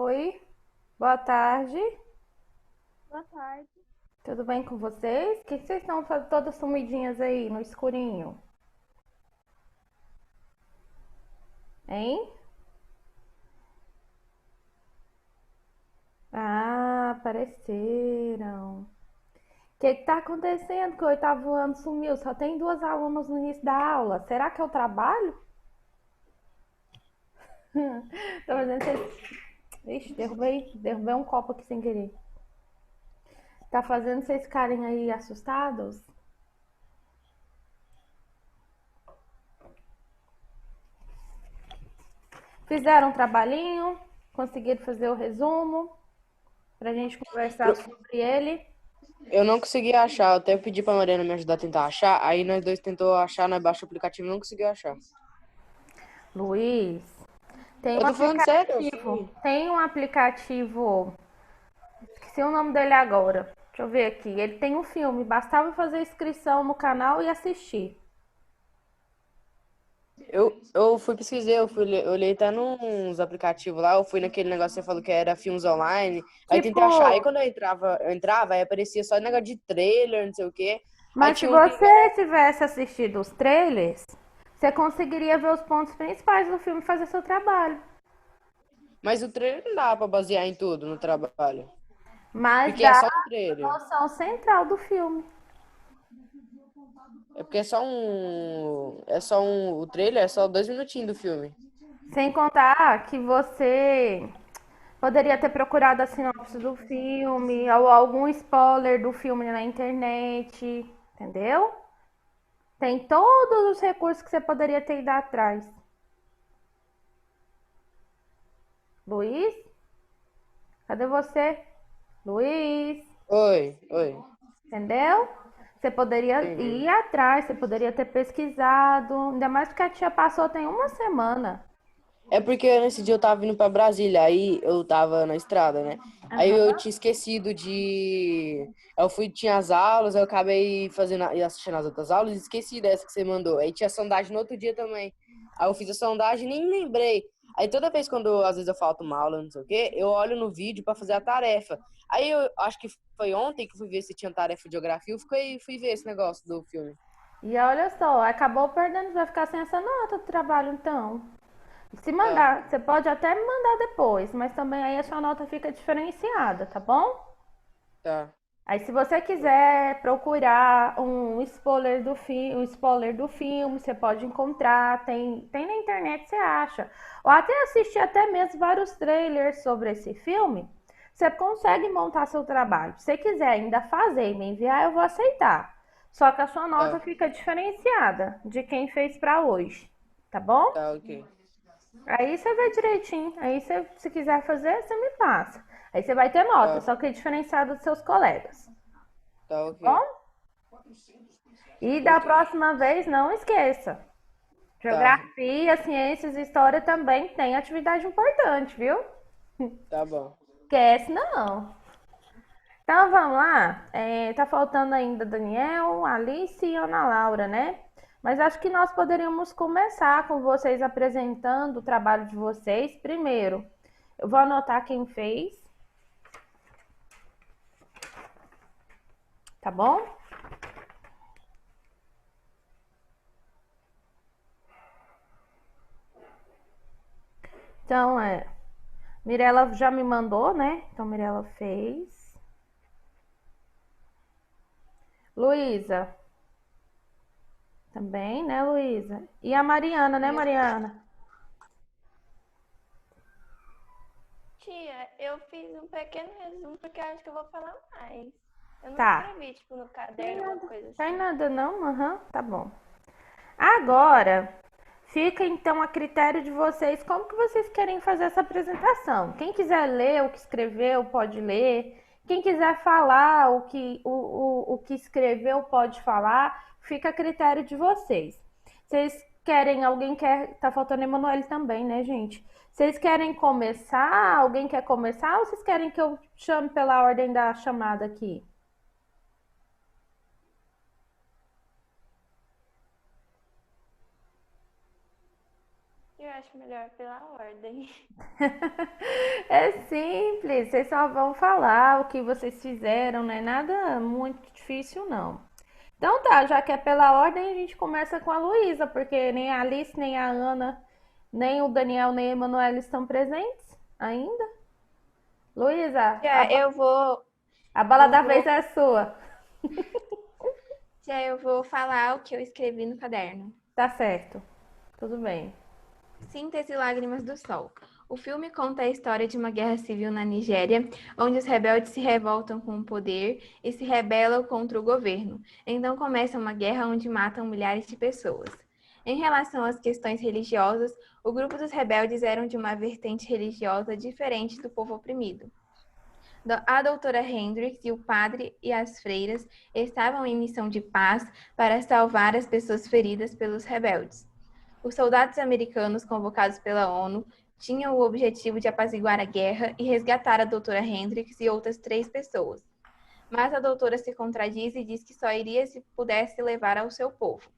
Oi, boa tarde. Boa tarde. Tudo bem com vocês? O que vocês estão fazendo todas sumidinhas aí no escurinho? Hein? Ah, apareceram. O que tá acontecendo que o oitavo ano sumiu? Só tem duas alunas no início da aula. Será que eu trabalho? Tô fazendo vocês... Ixi, derrubei um copo aqui sem querer. Tá fazendo vocês ficarem aí assustados? Fizeram um trabalhinho? Conseguiram fazer o resumo? Pra gente conversar Pro- sobre ele? Eu não consegui achar, eu até pedi pra Mariana me ajudar a tentar achar, aí nós dois tentou achar, nós baixou o aplicativo e não conseguiu achar. Luiz, tem Eu um tô falando sério, eu aplicativo. fui. Tem um aplicativo. Esqueci o nome dele agora. Deixa eu ver aqui. Ele tem um filme. Bastava fazer inscrição no canal e assistir. Eu fui pesquisei, eu olhei até nos aplicativos lá, eu fui naquele negócio que você falou que era filmes online, aí tentei achar, aí Tipo, quando eu entrava, aí aparecia só negócio de trailer, não sei o quê, aí mas se tinha um que, você tivesse assistido os trailers, você conseguiria ver os pontos principais do filme e fazer seu trabalho. mas o trailer não dá pra basear em tudo no trabalho, Mas porque é dá só um a trailer. noção central do filme. É porque o trailer é só 2 minutinhos do filme. Sem contar que você poderia ter procurado a sinopse do filme ou algum spoiler do filme na internet, entendeu? Tem todos os recursos que você poderia ter ido atrás. Luiz? Cadê você? Luiz? Oi, oi, Entendeu? Você poderia entendi. ir atrás, você poderia ter pesquisado, ainda mais porque a tia passou tem uma semana. É porque nesse dia eu tava vindo pra Brasília, aí eu tava na estrada, né? Aí eu Aham. tinha esquecido de. Eu fui, tinha as aulas, eu acabei e assistindo as outras aulas e esqueci dessa que você mandou. Aí tinha sondagem no outro dia também. Aí eu fiz a sondagem e nem lembrei. Aí toda vez quando às vezes eu falto uma aula, não sei o quê, eu olho no vídeo pra fazer a tarefa. Aí eu acho que foi ontem que eu fui ver se tinha tarefa de geografia, fui ver esse negócio do filme. E olha só, acabou perdendo, vai ficar sem essa nota do trabalho então. Se Tá, mandar, você pode até me mandar depois, mas também aí a sua nota fica diferenciada, tá bom? tá. Aí se você quiser procurar um spoiler do filme, você pode encontrar, tem na internet você acha. Ou até assistir até mesmo vários trailers sobre esse filme, você consegue montar seu trabalho. Se você quiser ainda fazer e me enviar, eu vou aceitar. Só que a sua nota Tá, fica diferenciada de quem fez para hoje, tá bom? tá, ok. Aí você vê direitinho. Aí você, se quiser fazer, você me passa. Aí você vai ter nota, Tá, só que é diferenciado dos seus colegas. tá, Tá ok. bom? E da Ok. próxima vez, não esqueça. Tá, Geografia, ciências e história também tem atividade importante, viu? tá bom. Esquece não. Então vamos lá. Tá faltando ainda Daniel, Alice e Ana Laura, né? Mas acho que nós poderíamos começar com vocês apresentando o trabalho de vocês primeiro. Eu vou anotar quem fez, tá bom? Então, Mirella já me mandou, né? Então, Mirella fez. Luísa, também, né, Luísa? E a Mariana, né, Mariana? Tia, eu fiz um pequeno resumo porque eu acho que eu vou falar mais. Eu não Tá. escrevi, tipo, no Tem caderno, alguma nada. coisa Tem assim. nada, não? Aham, tá bom. Agora, fica então a critério de vocês como que vocês querem fazer essa apresentação. Quem quiser ler o que escreveu, pode ler. Quem quiser falar o que escreveu, pode falar. Fica a critério de vocês. Vocês querem, alguém quer. Tá faltando Emanuele também, né, gente? Vocês querem começar? Alguém quer começar ou vocês querem que eu chame pela ordem da chamada aqui? Eu acho melhor pela ordem. É simples, vocês só vão falar o que vocês fizeram, não é nada muito difícil, não. Então tá, já que é pela ordem, a gente começa com a Luísa, porque nem a Alice, nem a Ana, nem o Daniel, nem a Emanuela estão presentes ainda. Luísa, Já eu vou, a bola eu da vou, vez é sua. já eu vou falar o que eu escrevi no caderno. Tá certo, tudo bem. Síntese Lágrimas do Sol. O filme conta a história de uma guerra civil na Nigéria, onde os rebeldes se revoltam com o poder e se rebelam contra o governo. Então começa uma guerra onde matam milhares de pessoas. Em relação às questões religiosas, o grupo dos rebeldes eram de uma vertente religiosa diferente do povo oprimido. A doutora Hendricks e o padre e as freiras estavam em missão de paz para salvar as pessoas feridas pelos rebeldes. Os soldados americanos convocados pela ONU tinham o objetivo de apaziguar a guerra e resgatar a doutora Hendricks e outras 3 pessoas. Mas a doutora se contradiz e diz que só iria se pudesse levar ao seu povo.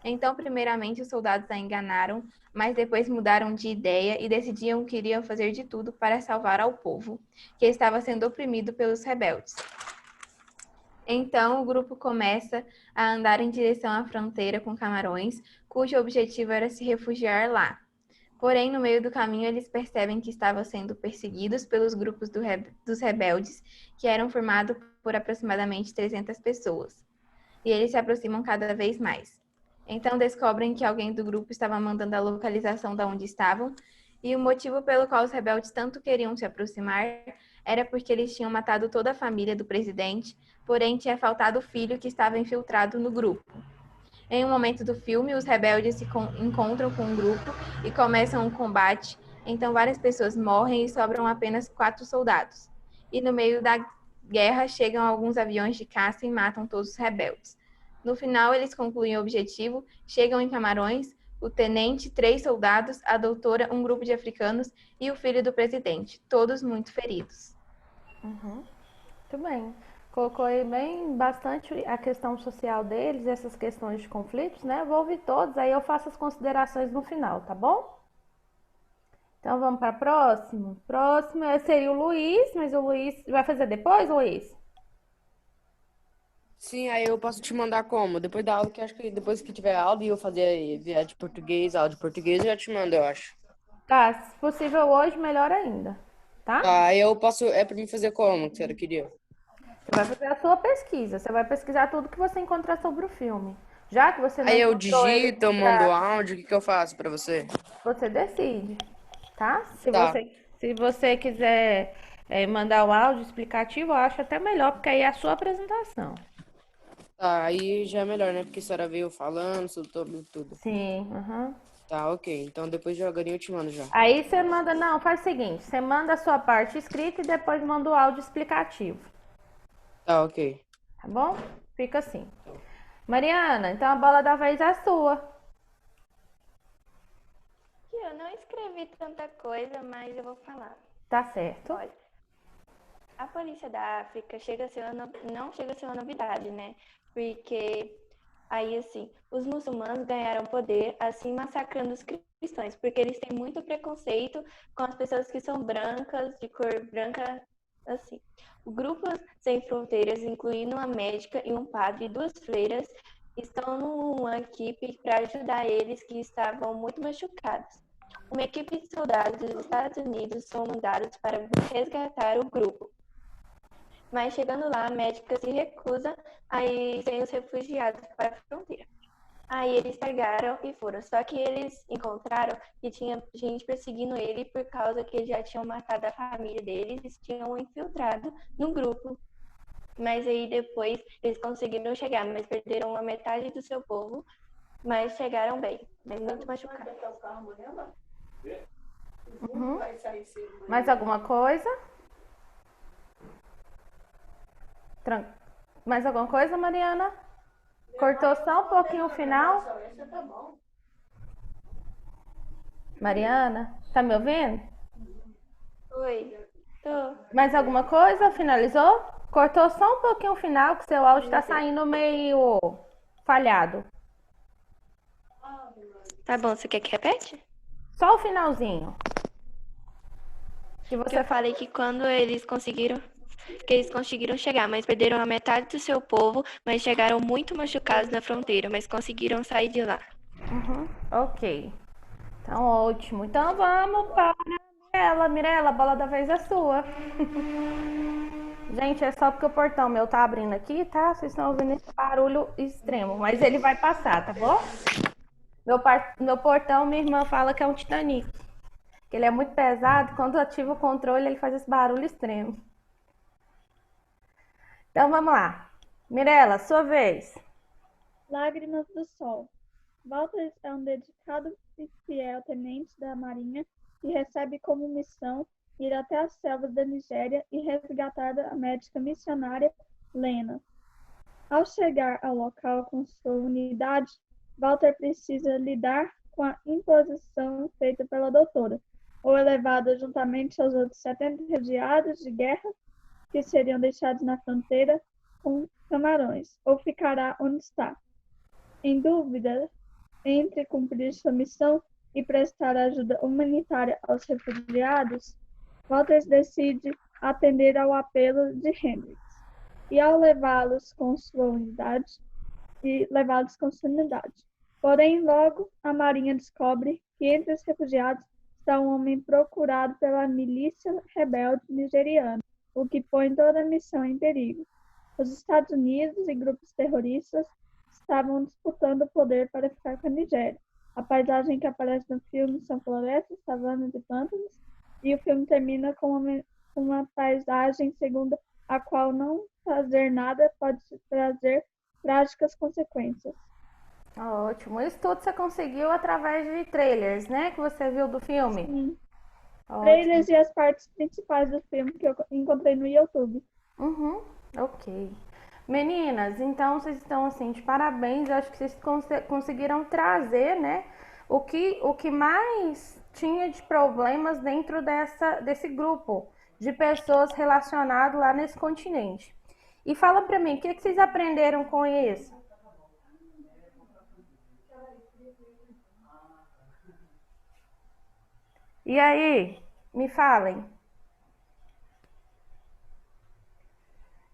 Então, primeiramente, os soldados a enganaram, mas depois mudaram de ideia e decidiram que iriam fazer de tudo para salvar ao povo, que estava sendo oprimido pelos rebeldes. Então, o grupo começa a andar em direção à fronteira com Camarões, cujo objetivo era se refugiar lá. Porém, no meio do caminho, eles percebem que estavam sendo perseguidos pelos grupos dos rebeldes, que eram formados por aproximadamente 300 pessoas. E eles se aproximam cada vez mais. Então, descobrem que alguém do grupo estava mandando a localização de onde estavam, e o motivo pelo qual os rebeldes tanto queriam se aproximar era porque eles tinham matado toda a família do presidente, porém tinha faltado o filho que estava infiltrado no grupo. Em um momento do filme, os rebeldes se encontram com um grupo e começam um combate, então várias pessoas morrem e sobram apenas 4 soldados. E no meio da guerra chegam alguns aviões de caça e matam todos os rebeldes. No final, eles concluem o objetivo, chegam em Camarões, o tenente, 3 soldados, a doutora, um grupo de africanos e o filho do presidente, todos muito feridos. Muito bem. Colocou aí bem bastante a questão social deles, essas questões de conflitos, né? Vou ouvir todos, aí eu faço as considerações no final, tá bom? Então vamos para próximo. Próximo seria o Luiz, mas o Luiz vai fazer depois, Luiz? Sim, aí eu posso te mandar como? Depois da aula, que acho que depois que tiver aula e eu fazer via de português, aula de português, eu já te mando, eu acho. Tá, se possível hoje, melhor ainda, tá? Tá, aí eu posso. É pra mim fazer como que você queria? Você vai fazer a sua pesquisa, você vai pesquisar tudo que você encontrar sobre o filme. Já que você não Aí eu encontrou ele, digito, eu mando áudio, o que que eu faço pra você? você decide, tá? Tá, Se você quiser mandar o áudio explicativo, eu acho até melhor, porque aí é a sua apresentação. tá, aí já é melhor, né? Porque a senhora veio falando sobre tudo. Sim, aham. Tá, ok. Então depois de jogarinho eu te mando já. Aí você manda, não, faz o seguinte, você manda a sua parte escrita e depois manda o áudio explicativo, Tá, ok. tá bom? Fica assim. Mariana, então a bola da vez é sua. Eu não escrevi tanta coisa, mas eu vou falar. Tá certo. Olha, a polícia da África não chega a ser uma novidade, né? Porque aí, assim, os muçulmanos ganharam poder, assim, massacrando os cristãos, porque eles têm muito preconceito com as pessoas que são brancas, de cor branca, assim. O Grupo Sem Fronteiras, incluindo uma médica e um padre e 2 freiras, estão numa equipe para ajudar eles que estavam muito machucados. Uma equipe de soldados dos Estados Unidos são mandados para resgatar o grupo. Mas chegando lá, a médica se recusa a ir sem os refugiados para a fronteira. Aí eles pegaram e foram. Só que eles encontraram que tinha gente perseguindo ele por causa que eles já tinham matado a família deles e tinham infiltrado no grupo. Mas aí depois eles conseguiram chegar, mas perderam a metade do seu povo, mas chegaram bem, mas muito machucados. Uhum. Mais alguma coisa? Mais alguma coisa, Mariana? Cortou só um pouquinho o final? Mariana, tá me ouvindo? Oi, tô. Mais alguma coisa? Finalizou? Cortou só um pouquinho o final, que seu áudio tá saindo meio falhado. Tá bom, você quer que repete? Só o finalzinho. Que Que você eu falei que quando eles conseguiram chegar, mas perderam a metade do seu povo, mas chegaram muito machucados na fronteira, mas conseguiram sair de lá. Uhum, ok. Então, ótimo. Então, vamos para Mirella. Mirella, a bola da vez é sua. Gente, é só porque o portão meu tá abrindo aqui, tá? Vocês estão ouvindo esse barulho extremo, mas ele vai passar, tá bom? Meu portão, minha irmã fala que é um Titanic. Que ele é muito pesado, quando ativa o controle, ele faz esse barulho extremo. Então, vamos lá. Mirella, sua vez. Lágrimas do Sol. Walter é um dedicado e fiel tenente da Marinha que recebe como missão ir até as selvas da Nigéria e resgatar a médica missionária Lena. Ao chegar ao local com sua unidade, Walter precisa lidar com a imposição feita pela doutora, ou é levado juntamente aos outros 70 refugiados de guerra que seriam deixados na fronteira com Camarões, ou ficará onde está. Em dúvida entre cumprir sua missão e prestar ajuda humanitária aos refugiados, Walters decide atender ao apelo de Hendrix e ao levá-los com sua unidade. Porém, logo a Marinha descobre que entre os refugiados está um homem procurado pela milícia rebelde nigeriana, o que põe toda a missão em perigo. Os Estados Unidos e grupos terroristas estavam disputando o poder para ficar com a Nigéria. A paisagem que aparece no filme são florestas, savanas e pântanos, e o filme termina com uma paisagem segundo a qual não fazer nada pode trazer trágicas consequências. Ótimo. Isso tudo você conseguiu através de trailers, né? Que você viu do filme? Sim. Ótimo. Trailers e as partes principais do filme que eu encontrei no YouTube. Uhum, ok. Meninas, então vocês estão assim de parabéns. Eu acho que vocês conseguiram trazer, né, o que mais tinha de problemas dentro desse grupo de pessoas relacionadas lá nesse continente. E fala pra mim, o que vocês aprenderam com isso? E aí, me falem.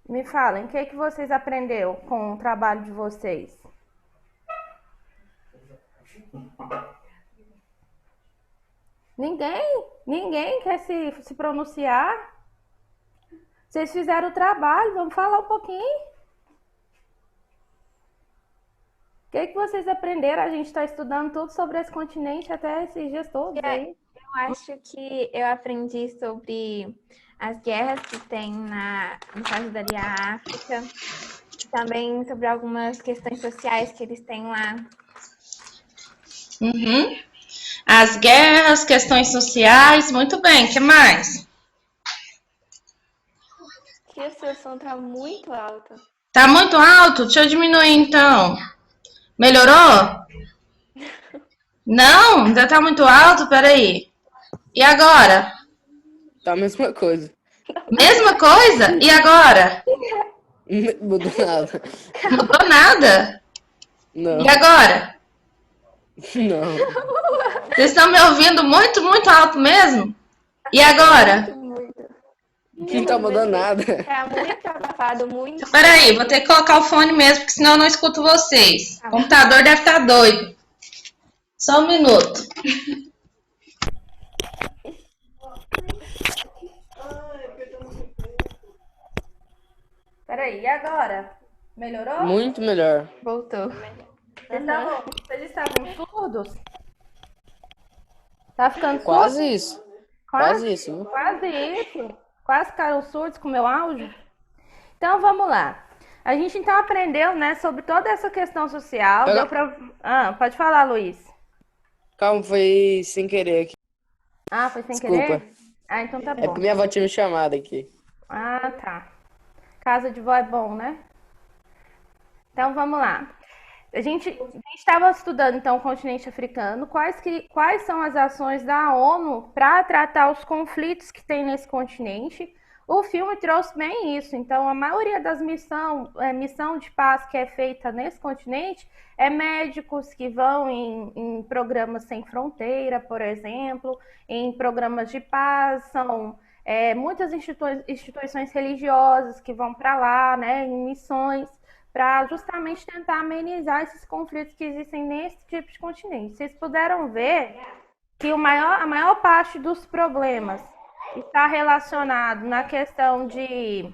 Me falem, o que vocês aprenderam com o trabalho de vocês? Ninguém quer se pronunciar? Vocês fizeram o trabalho, vamos falar um pouquinho. O que vocês aprenderam? A gente está estudando tudo sobre esse continente até esses dias todos aí. Eu acho que eu aprendi sobre as guerras que tem no caso dali a África, e também sobre algumas questões sociais que eles têm lá. Uhum. As guerras, questões sociais, muito bem. O que mais? Que a seu som tá muito alto. Tá muito alto? Deixa eu diminuir então. Melhorou? Não? Ainda tá muito alto? Peraí. E agora? Tá a mesma coisa. Mesma coisa? E agora? Não mudou nada. Não mudou nada? Não, E agora? não. Vocês estão me ouvindo muito, muito alto mesmo? E agora? Não tá mudando nada. Tá muito abafado, muito. Peraí, vou ter que colocar o fone mesmo, porque senão eu não escuto vocês. O computador deve estar doido. Só um minuto. Peraí, e agora? Melhorou? Muito melhor. Voltou. Vocês estavam surdos? Tá ficando surdo? Quase isso. Quase isso. Viu? Quase isso. Quase ficaram surdos com o meu áudio. Então, vamos lá. A gente, então, aprendeu, né, sobre toda essa questão social. Deu pra... pode falar, Luiz. Calma, foi sem querer aqui. Ah, foi sem Desculpa. querer? Ah, então tá É bom. porque minha avó tinha me chamado aqui. Ah, tá. Casa de vó é bom, né? Então, vamos lá. A gente estava estudando, então, o continente africano. Quais são as ações da ONU para tratar os conflitos que tem nesse continente? O filme trouxe bem isso. Então, a maioria das missão de paz que é feita nesse continente é médicos que vão em programas sem fronteira, por exemplo, em programas de paz, são muitas instituições religiosas que vão para lá, né, em missões, para justamente tentar amenizar esses conflitos que existem nesse tipo de continente. Vocês puderam ver que a maior parte dos problemas está relacionado na questão de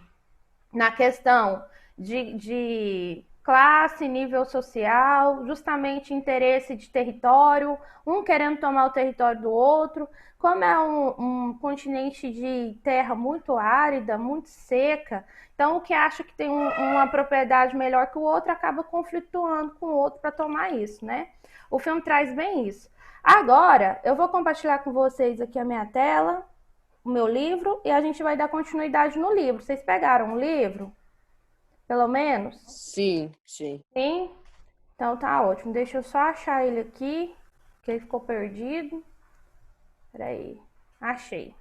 classe, nível social, justamente interesse de território, um querendo tomar o território do outro. Como é um continente de terra muito árida, muito seca, então o que acha que tem uma propriedade melhor que o outro acaba conflituando com o outro para tomar isso, né? O filme traz bem isso. Agora, eu vou compartilhar com vocês aqui a minha tela, o meu livro, e a gente vai dar continuidade no livro. Vocês pegaram o livro? Pelo menos? Sim, sim. Sim? Então tá ótimo. Deixa eu só achar ele aqui, que ele ficou perdido. Peraí. Achei.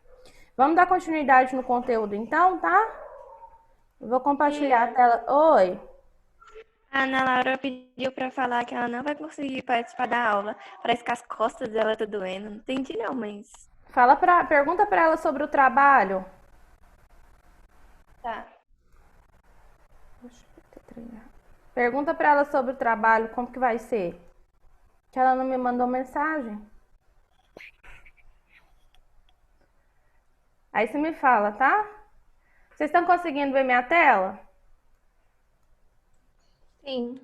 Vamos dar continuidade no conteúdo então, tá? Eu vou compartilhar a tela. Oi. A Ana Laura pediu pra falar que ela não vai conseguir participar da aula. Parece que as costas dela tá doendo. Não entendi não, mas... Pergunta pra ela sobre o trabalho. Tá. Pergunta pra ela sobre o trabalho, como que vai ser. Que ela não me mandou mensagem. Aí você me fala, tá? Vocês estão conseguindo ver minha tela? Sim.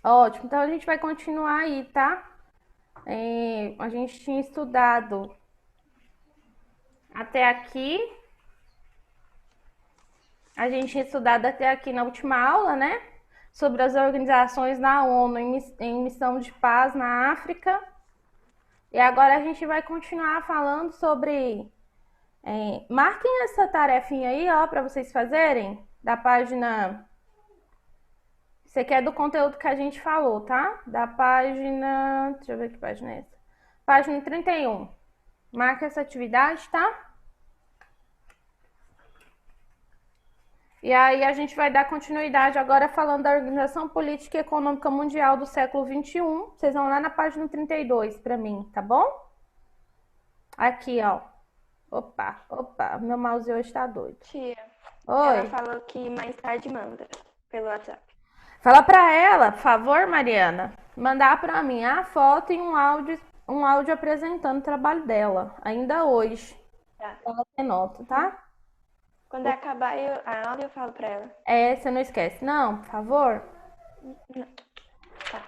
Ótimo, então a gente vai continuar aí, tá? A gente tinha estudado até aqui. A gente tinha estudado até aqui na última aula, né? Sobre as organizações da ONU em missão de paz na África. E agora a gente vai continuar falando sobre... marquem essa tarefinha aí, ó, para vocês fazerem, da página... Isso aqui é do conteúdo que a gente falou, tá? Da página... Deixa eu ver que página é essa. Página 31. Marca essa atividade, tá? E aí a gente vai dar continuidade agora falando da Organização Política e Econômica Mundial do século XXI. Vocês vão lá na página 32 para mim, tá bom? Aqui, ó. Opa, meu mouse hoje tá doido. Tia, Oi. ela falou que mais tarde manda pelo WhatsApp. Fala para ela, por favor, Mariana, mandar para mim a foto e um áudio apresentando o trabalho dela, ainda hoje. Tá. Ela tem nota, tá? Quando acabar a aula, eu falo pra ela. Você não esquece, não, por favor? Não. Tá.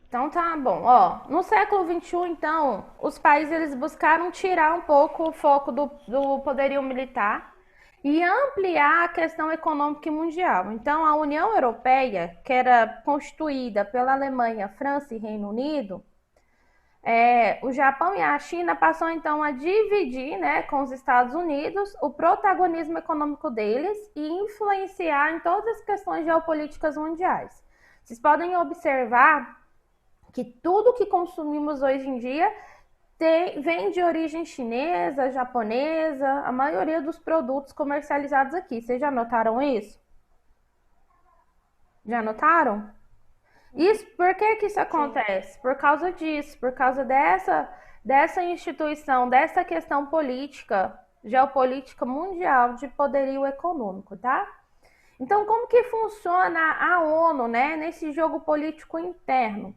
Então tá bom, ó, no século XXI, então, os países eles buscaram tirar um pouco o foco do poderio militar e ampliar a questão econômica e mundial. Então, a União Europeia, que era constituída pela Alemanha, França e Reino Unido, o Japão e a China passou então a dividir, né, com os Estados Unidos o protagonismo econômico deles e influenciar em todas as questões geopolíticas mundiais. Vocês podem observar que tudo que consumimos hoje em dia vem de origem chinesa, japonesa, a maioria dos produtos comercializados aqui. Vocês já notaram isso? Já notaram? Isso, por que que isso acontece? Por causa disso, por causa dessa instituição, dessa questão política, geopolítica mundial de poderio econômico, tá? Então, como que funciona a ONU, né, nesse jogo político interno?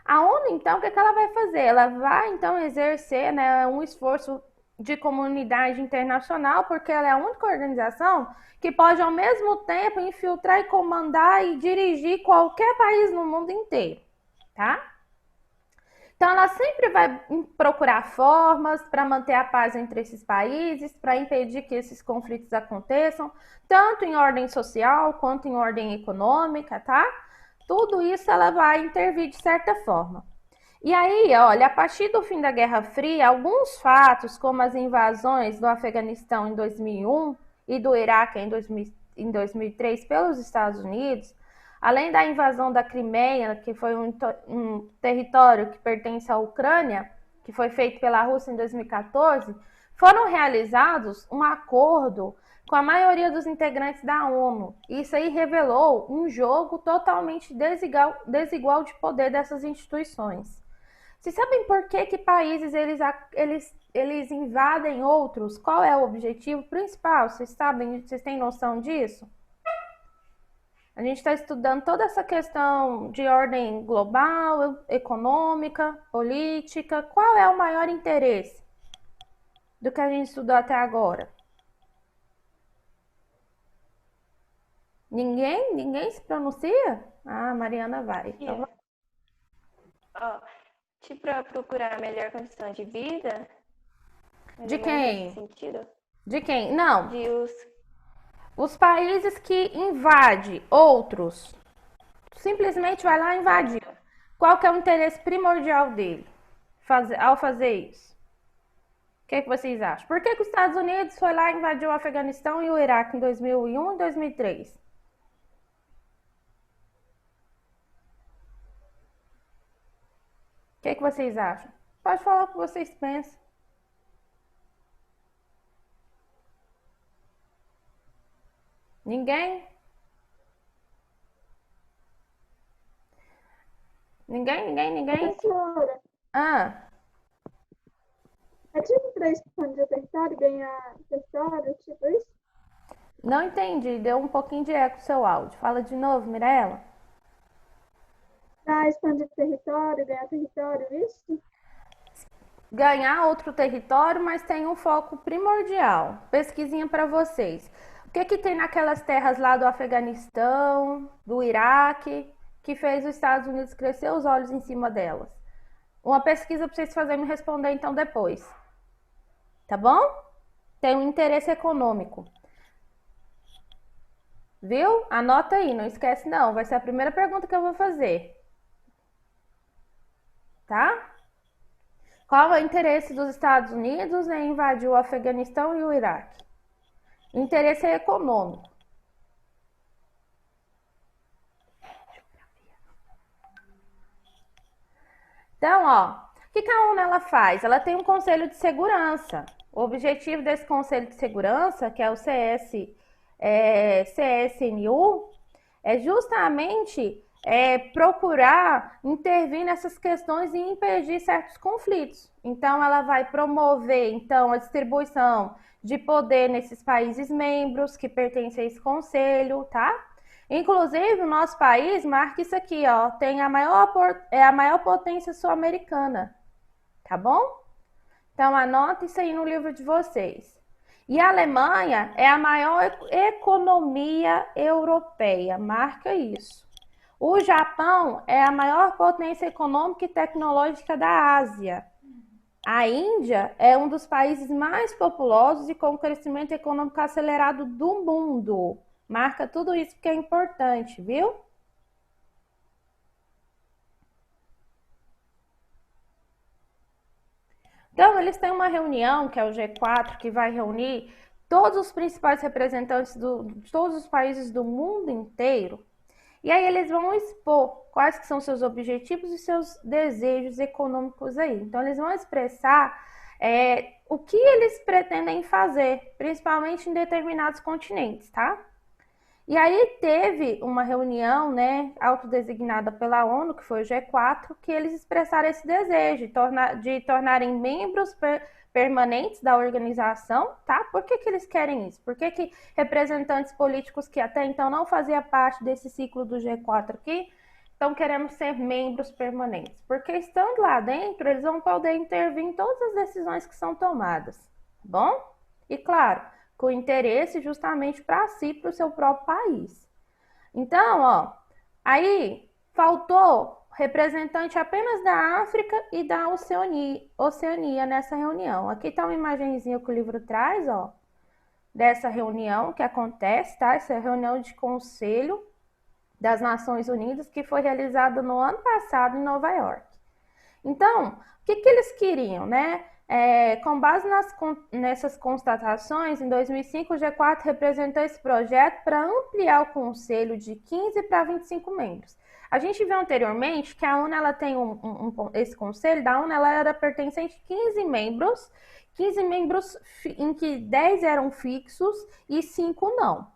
A ONU, então, o que ela vai fazer? Ela vai, então, exercer, né, um esforço de comunidade internacional, porque ela é a única organização que pode, ao mesmo tempo, infiltrar e comandar e dirigir qualquer país no mundo inteiro, tá? Então, ela sempre vai procurar formas para manter a paz entre esses países, para impedir que esses conflitos aconteçam, tanto em ordem social quanto em ordem econômica, tá? Tudo isso ela vai intervir de certa forma. E aí, olha, a partir do fim da Guerra Fria, alguns fatos, como as invasões do Afeganistão em 2001 e do Iraque em 2003 pelos Estados Unidos, além da invasão da Crimeia, que foi um território que pertence à Ucrânia, que foi feito pela Rússia em 2014, foram realizados um acordo com a maioria dos integrantes da ONU. Isso aí revelou um jogo totalmente desigual de poder dessas instituições. Vocês sabem por que que países eles invadem outros? Qual é o objetivo principal? Vocês sabem, vocês têm noção disso? A gente está estudando toda essa questão de ordem global, econômica, política. Qual é o maior interesse do que a gente estudou até agora? Ninguém se pronuncia? Ah, Mariana vai. Então, Ó, tipo, para procurar a melhor condição de vida, mais de ou menos quem? nesse sentido, De quem? Não. de Os países que invadem outros, simplesmente vai lá invadir. Qual que é o interesse primordial dele ao fazer isso? O que vocês acham? Por que que os Estados Unidos foi lá e invadiu o Afeganistão e o Iraque em 2001 e 2003? O que vocês acham? Pode falar o que vocês pensam. Ninguém? Ninguém? Professora, Ah, é tipo para expandir o território, ganhar território, tipo isso? não entendi. Deu um pouquinho de eco no seu áudio. Fala de novo, Mirella. Para expandir o território, ganhar território, isso? Ganhar outro território, mas tem um foco primordial. Pesquisinha para vocês. O que que tem naquelas terras lá do Afeganistão, do Iraque, que fez os Estados Unidos crescer os olhos em cima delas? Uma pesquisa para vocês fazerem me responder então depois. Tá bom? Tem um interesse econômico. Viu? Anota aí, não esquece não. Vai ser a primeira pergunta que eu vou fazer. Tá? Qual é o interesse dos Estados Unidos em invadir o Afeganistão e o Iraque? O interesse é econômico. Então, ó, o que a ONU ela faz? Ela tem um Conselho de Segurança. O objetivo desse Conselho de Segurança, que é o CSNU, é justamente procurar intervir nessas questões e impedir certos conflitos. Então, ela vai promover a distribuição de poder nesses países membros que pertencem a esse conselho, tá? Inclusive, o nosso país, marca isso aqui, ó, tem a maior potência sul-americana, tá bom? Então, anota isso aí no livro de vocês. E a Alemanha é a maior economia europeia, marca isso. O Japão é a maior potência econômica e tecnológica da Ásia. A Índia é um dos países mais populosos e com crescimento econômico acelerado do mundo. Marca tudo isso porque é importante, viu? Então, eles têm uma reunião, que é o G4, que vai reunir todos os principais representantes de todos os países do mundo inteiro. E aí eles vão expor quais que são seus objetivos e seus desejos econômicos aí. Então, eles vão expressar o que eles pretendem fazer, principalmente em determinados continentes, tá? E aí teve uma reunião, né, autodesignada pela ONU, que foi o G4, que eles expressaram esse desejo de tornarem membros permanentes da organização, tá? Por que eles querem isso? Por que representantes políticos que até então não faziam parte desse ciclo do G4 aqui estão querendo ser membros permanentes? Porque estando lá dentro, eles vão poder intervir em todas as decisões que são tomadas, tá bom? E claro, com interesse justamente para si, para o seu próprio país. Então, ó, aí faltou representante apenas da África e da Oceania nessa reunião. Aqui tá uma imagenzinha que o livro traz, ó, dessa reunião que acontece, tá? Essa é a reunião de Conselho das Nações Unidas que foi realizada no ano passado em Nova York. Então, o que eles queriam, né? Com base nessas constatações, em 2005 o G4 representou esse projeto para ampliar o conselho de 15 para 25 membros. A gente viu anteriormente que a ONU ela tem esse conselho da ONU ela era pertencente a 15 membros em que 10 eram fixos e 5 não.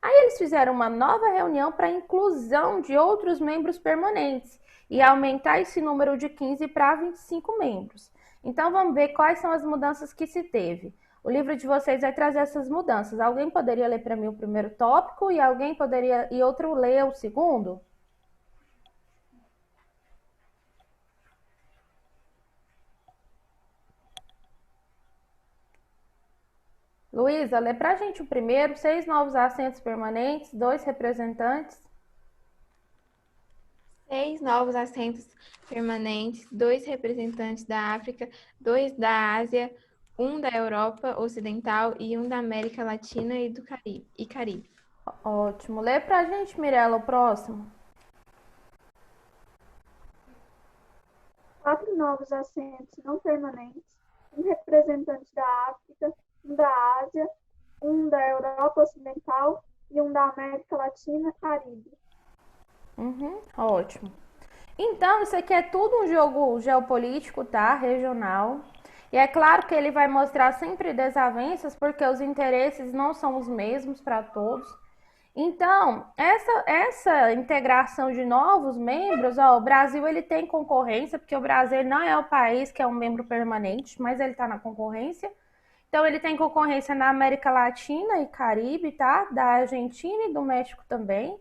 Aí eles fizeram uma nova reunião para a inclusão de outros membros permanentes. e aumentar esse número de 15 para 25 membros. Então, vamos ver quais são as mudanças que se teve. O livro de vocês vai trazer essas mudanças. Alguém poderia ler para mim o primeiro tópico e outro ler o segundo? Luísa, lê para a gente o primeiro: 6 novos assentos permanentes, 2 representantes. 6 novos assentos permanentes, 2 representantes da África, 2 da Ásia, 1 da Europa Ocidental e 1 da América Latina e Caribe. Ótimo. Lê para a gente, Mirella, o próximo. 4 novos assentos não permanentes, 1 representante da África, 1 da Ásia, 1 da Europa Ocidental e 1 da América Latina e Caribe. Ótimo. Então, isso aqui é tudo um jogo geopolítico, tá? Regional. E é claro que ele vai mostrar sempre desavenças, porque os interesses não são os mesmos para todos. Então, essa integração de novos membros, o Brasil ele tem concorrência, porque o Brasil não é o país que é um membro permanente, mas ele está na concorrência. Então, ele tem concorrência na América Latina e Caribe, tá? Da Argentina e do México também.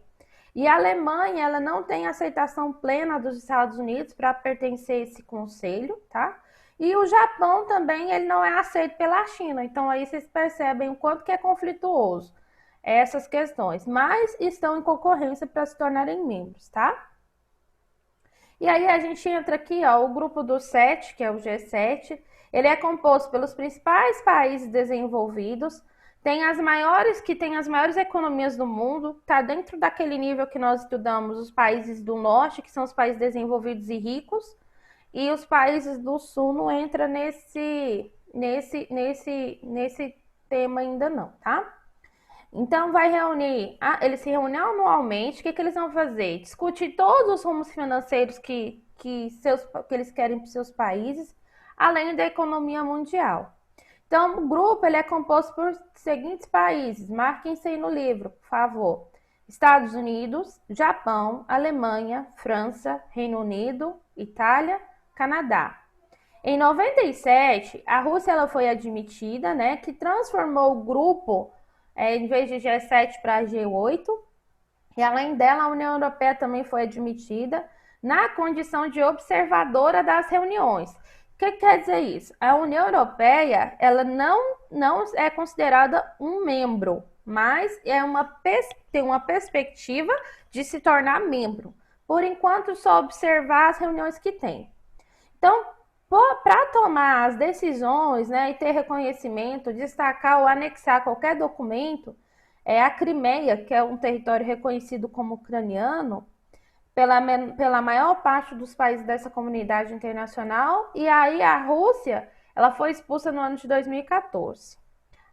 E a Alemanha, ela não tem aceitação plena dos Estados Unidos para pertencer a esse conselho, tá? E o Japão também, ele não é aceito pela China. Então, aí vocês percebem o quanto que é conflituoso essas questões. Mas estão em concorrência para se tornarem membros, tá? E aí a gente entra aqui, ó, o grupo dos 7, que é o G7. Ele é composto pelos principais países desenvolvidos, tem as maiores economias do mundo, está dentro daquele nível que nós estudamos, os países do norte, que são os países desenvolvidos e ricos, e os países do sul não entra nesse tema ainda não, tá? Então vai reunir, eles se reúnem anualmente. O que eles vão fazer? Discutir todos os rumos financeiros que eles querem para os seus países, além da economia mundial. Então, o grupo ele é composto por seguintes países. Marquem isso aí no livro, por favor. Estados Unidos, Japão, Alemanha, França, Reino Unido, Itália, Canadá. Em 97, a Rússia ela foi admitida, né, que transformou o grupo, em vez de G7 para G8. E além dela, a União Europeia também foi admitida na condição de observadora das reuniões. O que quer dizer isso? A União Europeia, ela não é considerada um membro, mas tem uma perspectiva de se tornar membro. Por enquanto, só observar as reuniões que tem. Então, para tomar as decisões, né, e ter reconhecimento, destacar ou anexar qualquer documento, a Crimeia, que é um território reconhecido como ucraniano, pela maior parte dos países dessa comunidade internacional, e aí a Rússia ela foi expulsa no ano de 2014.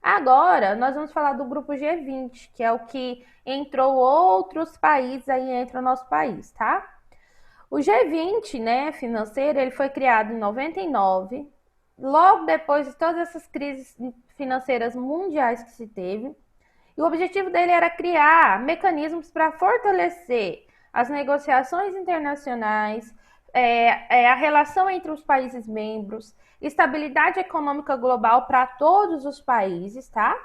Agora, nós vamos falar do grupo G20, que é o que entrou outros países, aí entra o nosso país, tá? O G20, né, financeiro, ele foi criado em 99, logo depois de todas essas crises financeiras mundiais que se teve, e o objetivo dele era criar mecanismos para fortalecer as negociações internacionais, a relação entre os países membros, estabilidade econômica global para todos os países, tá?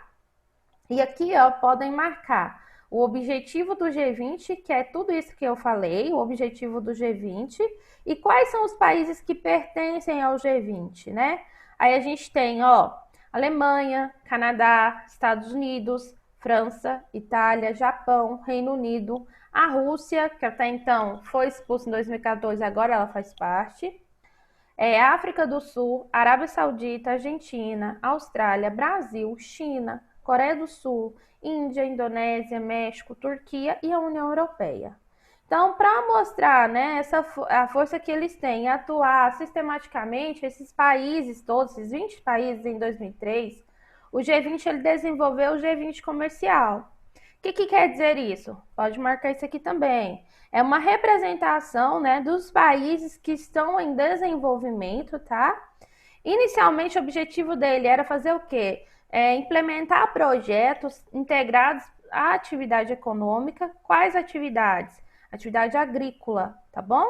E aqui, ó, podem marcar o objetivo do G20, que é tudo isso que eu falei, o objetivo do G20, e quais são os países que pertencem ao G20, né? Aí a gente tem, ó, Alemanha, Canadá, Estados Unidos, França, Itália, Japão, Reino Unido, a Rússia, que até então foi expulsa em 2014, agora ela faz parte. África do Sul, Arábia Saudita, Argentina, Austrália, Brasil, China, Coreia do Sul, Índia, Indonésia, México, Turquia e a União Europeia. Então, para mostrar, né, a força que eles têm em atuar sistematicamente, esses países todos, esses 20 países em 2003, o G20 ele desenvolveu o G20 comercial. O que quer dizer isso? Pode marcar isso aqui também. É uma representação, né, dos países que estão em desenvolvimento, tá? Inicialmente, o objetivo dele era fazer o quê? Implementar projetos integrados à atividade econômica. Quais atividades? Atividade agrícola, tá bom?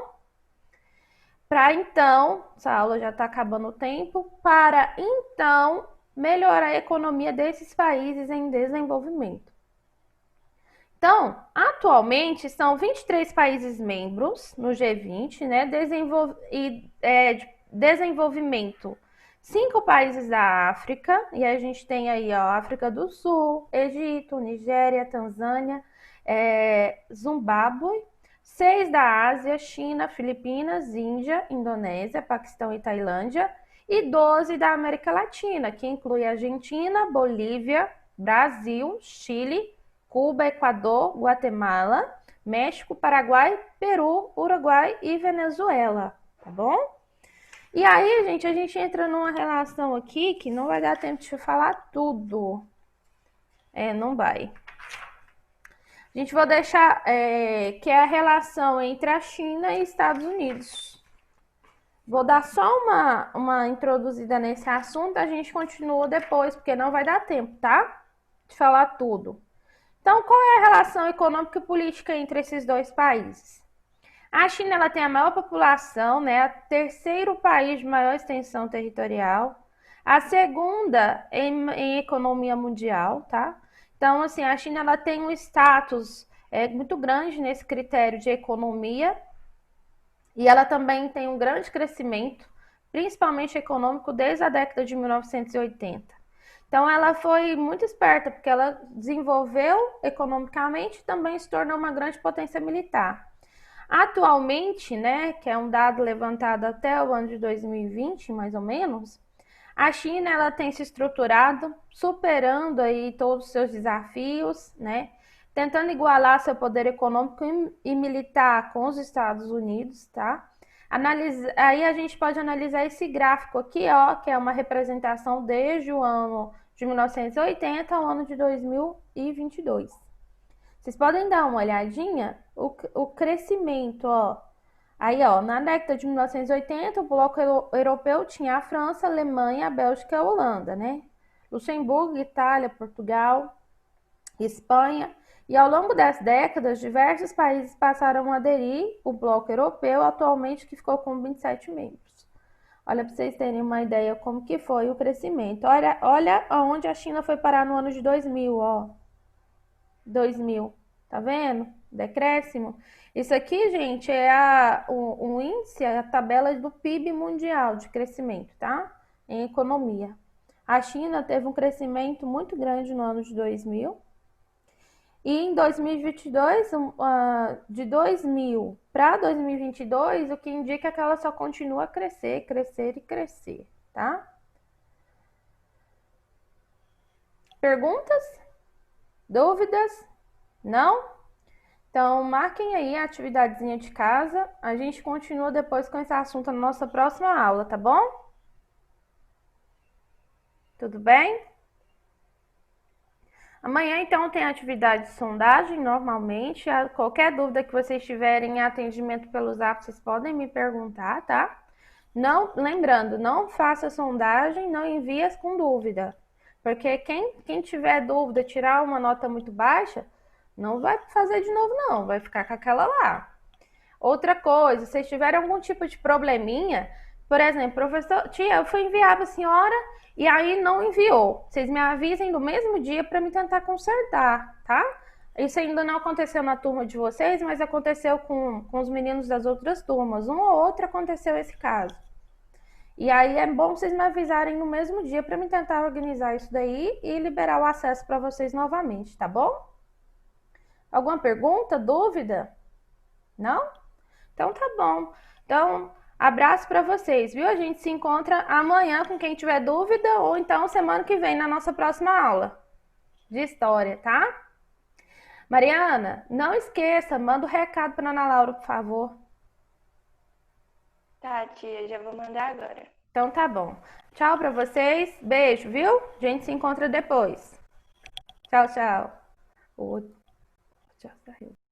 para então, essa aula já está acabando o tempo, para então melhorar a economia desses países em desenvolvimento. Então, atualmente são 23 países membros no G20, né? De desenvolvimento. 5 países da África, e a gente tem aí, ó, África do Sul, Egito, Nigéria, Tanzânia, Zimbábue. 6 da Ásia, China, Filipinas, Índia, Indonésia, Paquistão e Tailândia. E 12 da América Latina, que inclui Argentina, Bolívia, Brasil, Chile, Cuba, Equador, Guatemala, México, Paraguai, Peru, Uruguai e Venezuela, tá bom? E aí, gente, a gente entra numa relação aqui que não vai dar tempo de falar tudo. Não vai. A gente vai deixar que é a relação entre a China e Estados Unidos. Vou dar só uma introduzida nesse assunto, a gente continua depois, porque não vai dar tempo, tá? De falar tudo. Então, qual é a relação econômica e política entre esses dois países? A China ela tem a maior população, né? O terceiro país de maior extensão territorial, a segunda em economia mundial, tá? Então, assim, a China ela tem um status muito grande nesse critério de economia e ela também tem um grande crescimento, principalmente econômico, desde a década de 1980. Então, ela foi muito esperta, porque ela desenvolveu economicamente e também se tornou uma grande potência militar. Atualmente, né, que é um dado levantado até o ano de 2020, mais ou menos, a China ela tem se estruturado, superando aí todos os seus desafios, né, tentando igualar seu poder econômico e militar com os Estados Unidos, tá? Aí a gente pode analisar esse gráfico aqui, ó, que é uma representação desde o ano de 1980 ao ano de 2022. Vocês podem dar uma olhadinha, o crescimento, ó. Aí, ó, na década de 1980, o bloco europeu tinha a França, a Alemanha, a Bélgica e a Holanda, né? Luxemburgo, Itália, Portugal, Espanha. E ao longo das décadas, diversos países passaram a aderir ao bloco europeu, atualmente que ficou com 27 membros. Olha, para vocês terem uma ideia como que foi o crescimento. Olha aonde a China foi parar no ano de 2000, ó. 2000, tá vendo? Decréscimo. Isso aqui, gente, é o índice, a tabela do PIB mundial de crescimento, tá? Em economia. A China teve um crescimento muito grande no ano de 2000. E em 2022, de 2000 para 2022, o que indica que ela só continua a crescer, crescer e crescer, tá? Perguntas? Dúvidas? Não? Então, marquem aí a atividadezinha de casa. A gente continua depois com esse assunto na nossa próxima aula, tá bom? Tudo bem? Amanhã, então, tem atividade de sondagem, normalmente. Qualquer dúvida que vocês tiverem em atendimento pelo Zap, vocês podem me perguntar, tá? Não, lembrando, não faça sondagem, não envie com dúvida. Porque quem tiver dúvida, tirar uma nota muito baixa, não vai fazer de novo, não. Vai ficar com aquela lá. Outra coisa, se vocês tiverem algum tipo de probleminha, por exemplo, professor, tia, eu fui enviar para a senhora e aí não enviou. Vocês me avisem no mesmo dia para me tentar consertar, tá? Isso ainda não aconteceu na turma de vocês, mas aconteceu com os meninos das outras turmas. Um ou outro aconteceu esse caso. E aí é bom vocês me avisarem no mesmo dia para me tentar organizar isso daí e liberar o acesso para vocês novamente, tá bom? Alguma pergunta, dúvida? Não? Então tá bom. Então, abraço para vocês, viu? A gente se encontra amanhã com quem tiver dúvida ou então semana que vem na nossa próxima aula de história, tá? Mariana, não esqueça, manda um recado para Ana Laura, por favor. Tá, tia, já vou mandar agora. Então tá bom. Tchau para vocês. Beijo, viu? A gente se encontra depois. Tchau, tchau. Tchau, saiu.